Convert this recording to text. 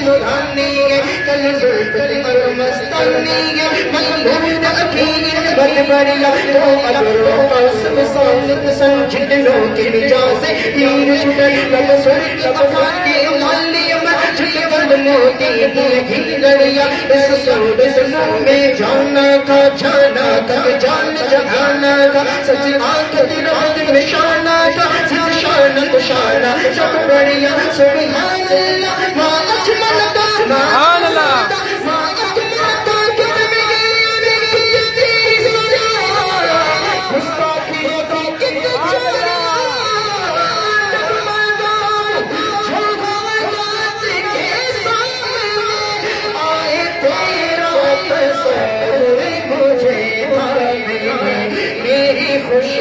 نورانی کل زلفت پر مستانی مقبول اکیر بل بریا تو ابرو قاسم سالت سنجھنوں کی نجاز تیر چھٹر لب سر کی افاقی مالی چھٹ کر موتی ہی لڑیا اس سود سنو میں جانا کا جان جہانا کا سچ آنکھ دل نشانہ کا سچ شانہ سب بڑھیا سبحان اللہ ما اجمل کا سبحان اللہ ما اجمل کا خوش